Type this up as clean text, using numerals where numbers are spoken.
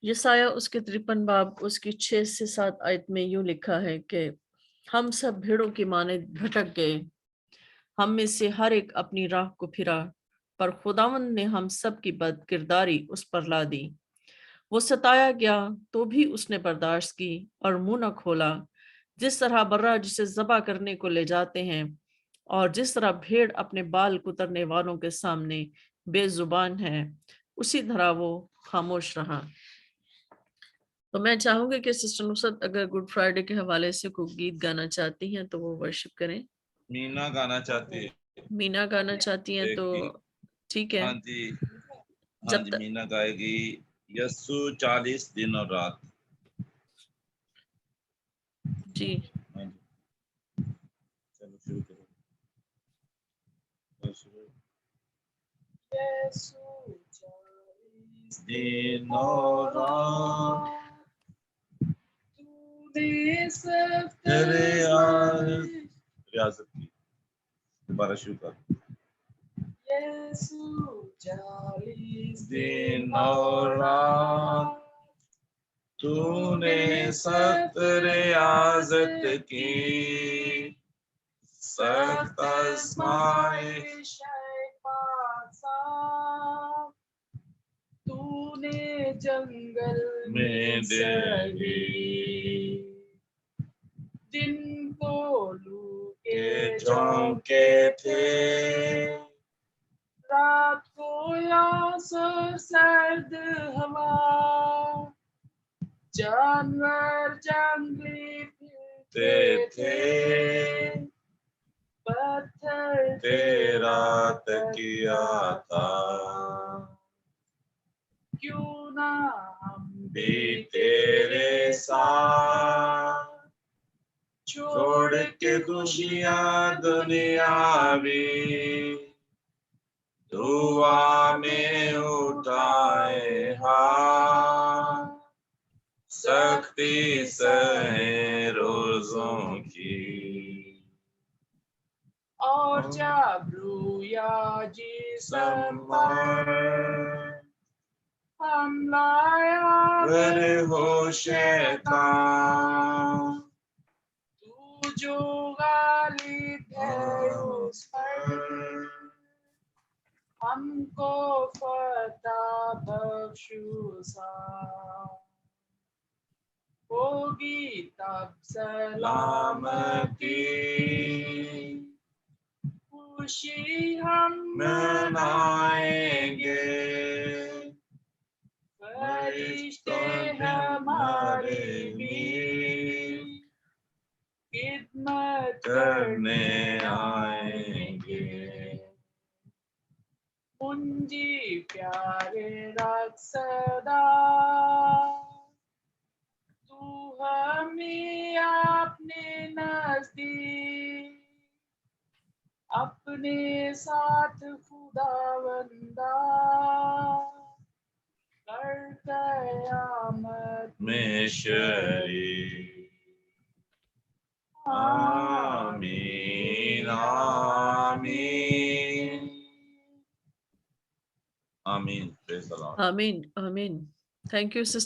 यसाया उसके 53 बाब उसकी 6 से 7 आयत में यूं लिखा है कि हम सब भेड़ों की माने भटक गए, हम में से हर एक अपनी राह को फिरा, पर खुदावंद ने हम सब की बद किरदारी उस पर ला दी। वो सताया गया तो भी उसने बर्दाश्त की और मुंह न खोला। जिस तरह बर्रा जिसे जबा करने को ले जाते हैं, और जिस तरह भेड़ अपने बाल कुतरने वालों के सामने बेजुबान है, उसी तरह वो खामोश रहा। तो मैं चाहूंगी कि सिस्टर नुसरत अगर गुड फ्राइडे के हवाले से कोई गीत गाना चाहती हैं तो वो वर्शिप करें। मीना गाना चाहती है मीना गाना चाहती हैं तो कि ठीक है। हाँ जी, हाँ जब जी, तक मीना गाएगी यस्सु 40 दिन और रात। जी हाँ जी, चलो शुरू करो। यस्सु 40 दिन और रात तूने सब तेरे रियाजत की। दोबारा शुरू कर। यस्सु 40 दिन और रात तूने सख्त रियाजत की, सख्त आजमाइश पासा तूने जंगल में सही, दिन को लू के झोंके थे, रात को यासर सर्द हवा, जानवर जंगली फिरते थे, पत्थर तेरा तकिया था। क्यों ना हम भी तेरे साथ छोड़ के खुशियां दुनियावी, दुआ में उठाए हाथ, सख्ती सहे रोजों की, और जब या जिस्म पर हमला गर हो शैतान, तू जो गालिब है उस पर हमको फतह बख्शुसा, होगी तब सलामती, खुशी हम मनाएंगे, फरिश्ते हमारे भी खिदमत करने आएंगे। मुंजी प्यारे रक्सदा, तू हमें अपने नजदीक अपने साथ खुदावंदा कर कयामत में शरीक। आमीन आमीन आमीन। Praise the Lord. आमीन आमीन। Thank you sister